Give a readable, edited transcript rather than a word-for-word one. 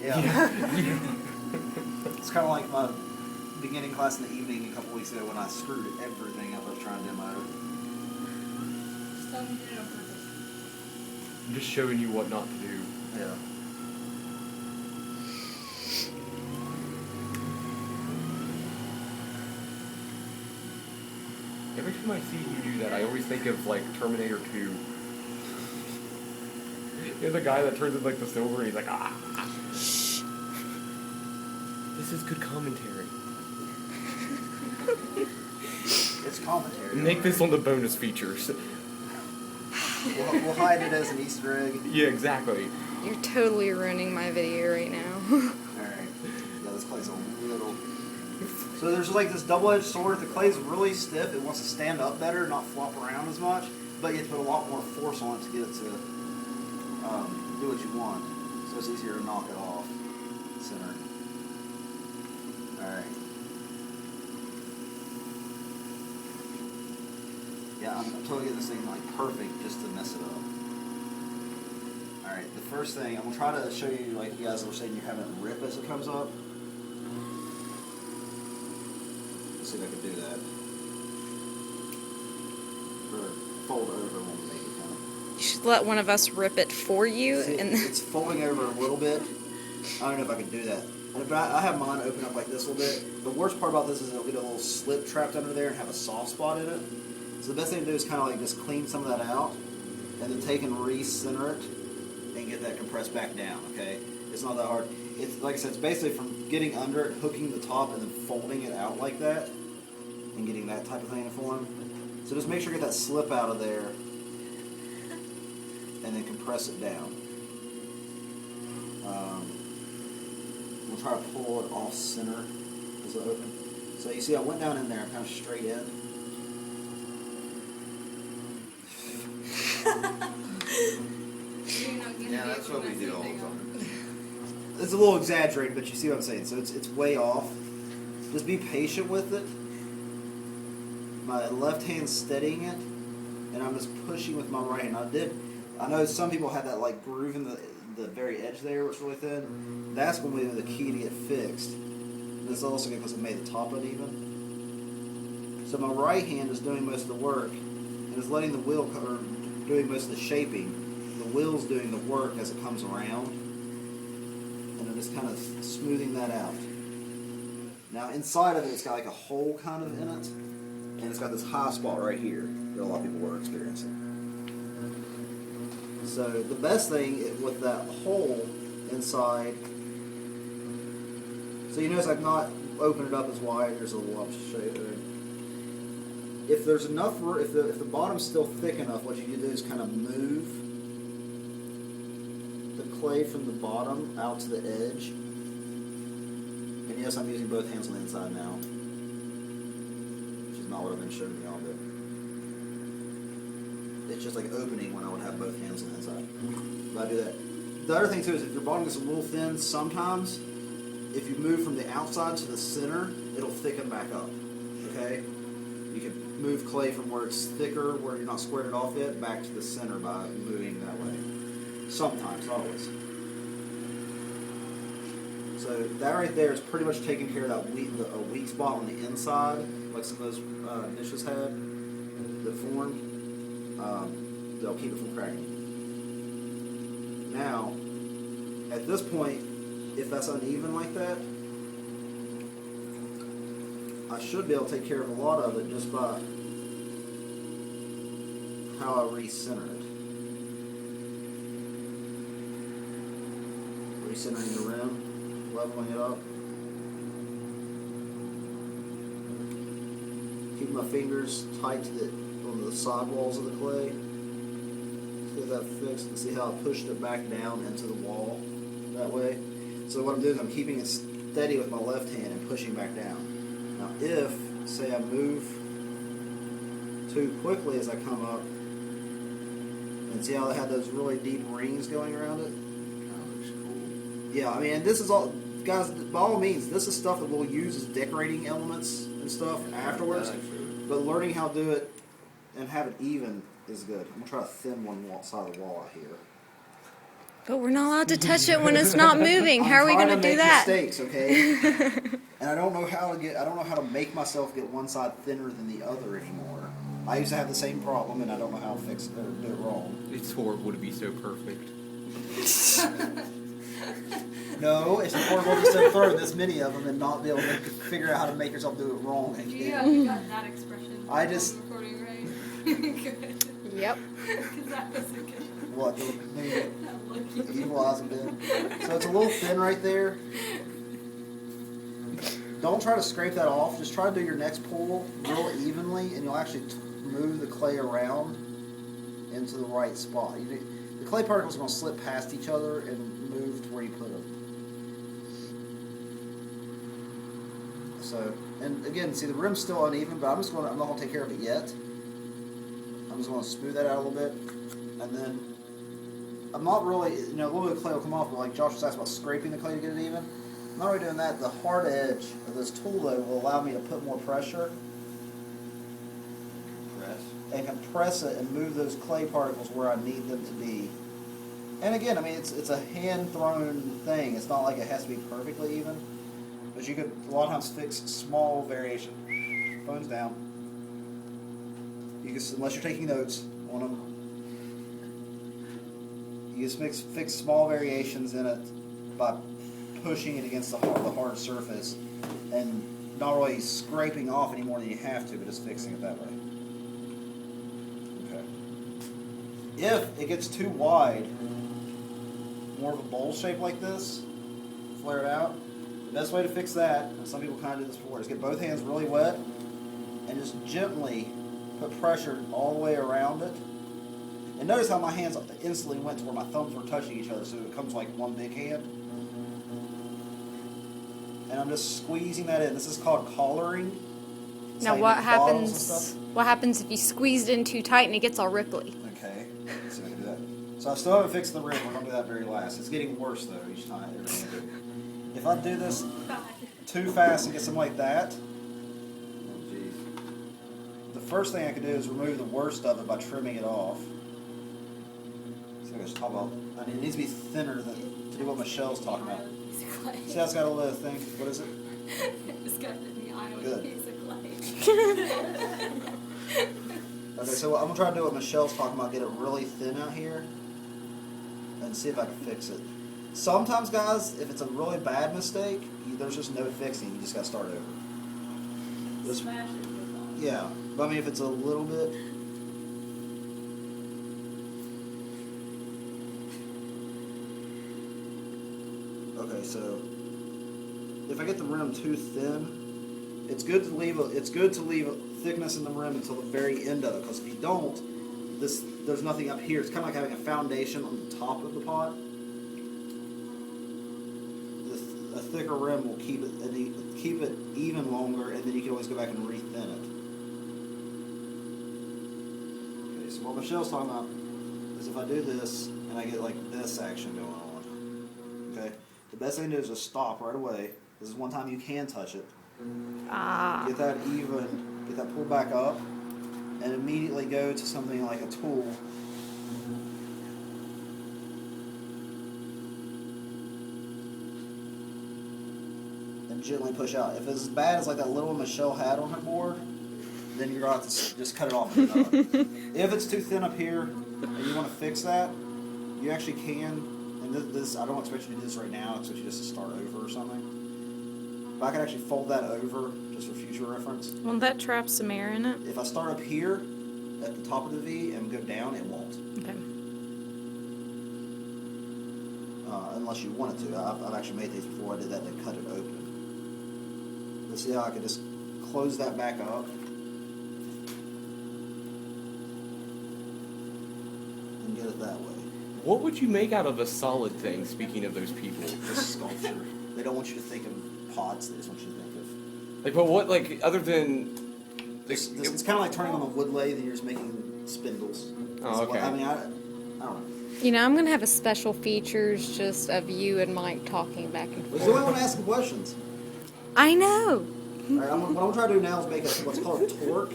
Yeah. It's kind of like my beginning class in the evening a couple weeks ago when I screwed everything up I was trying to demo. Just tell me to do it on purpose. I'm just showing you what not to do. Yeah. Every time I see you do that, I always think of like Terminator 2. There's a guy that turns into like the silver and he's like, ah. Shh. This is good commentary. It's commentary. Make this on the bonus features. We'll hide it as an Easter egg. Yeah, exactly. You're totally ruining my video right now. Alright. Yeah, this clay's a little... So there's like this double-edged sword. The clay's really stiff. It wants to stand up better, not flop around as much. But you have to put a lot more force on it to get it to do what you want. So it's easier to knock it off. Center. Alright. Yeah, I'm totally getting this thing like perfect just to mess it up. Alright, the first thing, I'm going to try to show you, like you guys were saying, you're having it rip as it comes up. Let's see if I can do that. Or fold over when we make it kind of. You should let one of us rip it for you. See, And it's folding over a little bit. I don't know if I can do that. But I have mine open up like this a little bit. The worst part about this is it'll get a little slip trapped under there and have a soft spot in it. So the best thing to do is kind of like just clean some of that out and then take and re-center it and get that compressed back down, okay? It's not that hard. It's like I said, it's basically from getting under it, hooking the top, and then folding it out like that and getting that type of thing to form. So just make sure you get that slip out of there and then compress it down. We'll try to pull it off center as it opens. So you see I went down in there, kind of straight in. Yeah, that's what we do all the time. It's a little exaggerated, but you see what I'm saying. So it's way off. Just be patient with it. My left hand's steadying it, and I'm just pushing with my right hand. I know some people have that like groove in the very edge there, which is really thin. That's going to be the key to get fixed. This is also good because it made the top uneven. So my right hand is doing most of the work, and is letting the wheel or doing most of the shaping. The wheel's doing the work as it comes around, and I'm just kind of smoothing that out. Now inside of it, it's got like a hole kind of in it, and it's got this high spot right here that a lot of people were experiencing. So the best thing with that hole inside, so you notice I've not opened it up as wide. There's a little shade there. If there's enough, if the bottom's still thick enough, what you can do is kind of move the clay from the bottom out to the edge. And yes, I'm using both hands on the inside now, which is not what I've been showing y'all, but it's just like opening when I would have both hands on the inside. But I do that. The other thing too is if your bottom gets a little thin, sometimes if you move from the outside to the center, it'll thicken back up. Okay? You can move clay from where it's thicker, where you're not squared it off yet, back to the center by moving that way. Sometimes, not always. So that right there is pretty much taking care of that weak spot on the inside, like some of those niches had that formed. They'll keep it from cracking. Now, at this point, if that's uneven like that, I should be able to take care of a lot of it just by how I recenter it. Recentering the rim, leveling it up. Keep my fingers tight to on the side walls of the clay. Get that fixed and see how I pushed it back down into the wall that way. So what I'm doing is I'm keeping it steady with my left hand and pushing back down. Now if, say I move too quickly as I come up, and see how they have those really deep rings going around it? That looks cool. Yeah, I mean, this is all, guys, by all means, this is stuff that we'll use as decorating elements and stuff afterwards. But learning how to do it and have it even is good. I'm going to try to thin one side of the wall out here. But we're not allowed to touch it when it's not moving. How are we I'm going to trying do that? make mistakes, okay? And I don't know how to make myself get one side thinner than the other anymore. I used to have the same problem, and I don't know how to fix it or do it wrong. It's horrible to be so perfect. No, it's horrible to still throw this many of them and not be able to figure out how to make yourself do it wrong. You got that expression. I just- on the recording, right? Good. Yep. Because that was a good What? Maybe that look. the evil eyes have been. So it's a little thin right there. Don't try to scrape that off. Just try to do your next pull real evenly, and you'll actually move the clay around into the right spot. The clay particles are going to slip past each other and move to where you put them. So, and again, see the rim's still uneven, but I'm not going to take care of it yet. I'm just going to smooth that out a little bit, and then I'm not really, a little bit of clay will come off, but like Josh was asking about scraping the clay to get it even. I'm not really doing that. The hard edge of this tool though will allow me to put more pressure and compress it and move those clay particles where I need them to be. And again, I mean, it's a hand-thrown thing. It's not like it has to be perfectly even. But you could a lot of times fix small variation. Phone's down. You can, unless you're taking notes on them, you just fix small variations in it by pushing it against the hard surface and not really scraping off any more than you have to, but just fixing it that way. Okay. If it gets too wide, more of a bowl shape like this, flare it out. The best way to fix that, and some people kind of do this before, is get both hands really wet and just gently put pressure all the way around it. And notice how my hands instantly went to where my thumbs were touching each other, so it becomes like one big hand. And I'm just squeezing that in. This is called collaring. It's Now how you what make bottles and happens? stuff. What happens if you squeeze it in too tight and it gets all ripply? Okay, let's see if I can do that. So I still haven't fixed the rim. We're going to do that very last. It's getting worse though each time. If I do this too fast and get something like that, the first thing I can do is remove the worst of it by trimming it off. So I just talk about. I mean, it needs to be thinner to do what Michelle's talking about. See how it's got a little thing? What is it? It's got the eye on Good. a piece of clay. Okay, so I'm going to try to do what Michelle's talking about, get it really thin out here, and see if I can fix it. Sometimes, guys, if it's a really bad mistake, there's just no fixing. You just got to start over. Just, Smash it with all. yeah, but I mean, if it's a little bit... Okay, so if I get the rim too thin, it's good to leave a thickness in the rim until the very end of it. Because if you don't, there's nothing up here. It's kind of like having a foundation on the top of the pot. A thicker rim will keep it even longer, and then you can always go back and re-thin it. Okay, so what Michelle's talking about is if I do this and I get like this action going on. Okay. The best thing to do is just stop right away. This is one time you can touch it. Get that even, get that pulled back up, and immediately go to something like a tool. And gently push out. If it's as bad as like that little one Michelle had on her board, then you're going to have to just cut it off. If it's too thin up here and you want to fix that, you actually can. And this, I don't expect you to do this right now. I expect you just to start over or something. But I can actually fold that over just for future reference. Won't that trap some air in it? If I start up here at the top of the V and go down, it won't. Okay. Unless you want it to. I've actually made these before I did that. They cut it open. Let's see how I can just close that back up. And get it that way. What would you make out of a solid thing, speaking of those people? Just sculpture. They don't want you to think of pots, they just want you to think of... Like, but what, like, other than... It's kind of like turning on a wood lathe and you're just making spindles. Oh, okay. I mean, I don't know. You know, I'm going to have a special features just of you and Mike talking back and But you only forth. want to ask questions. I know. All right, what I'm trying to do now is make what's called a torque.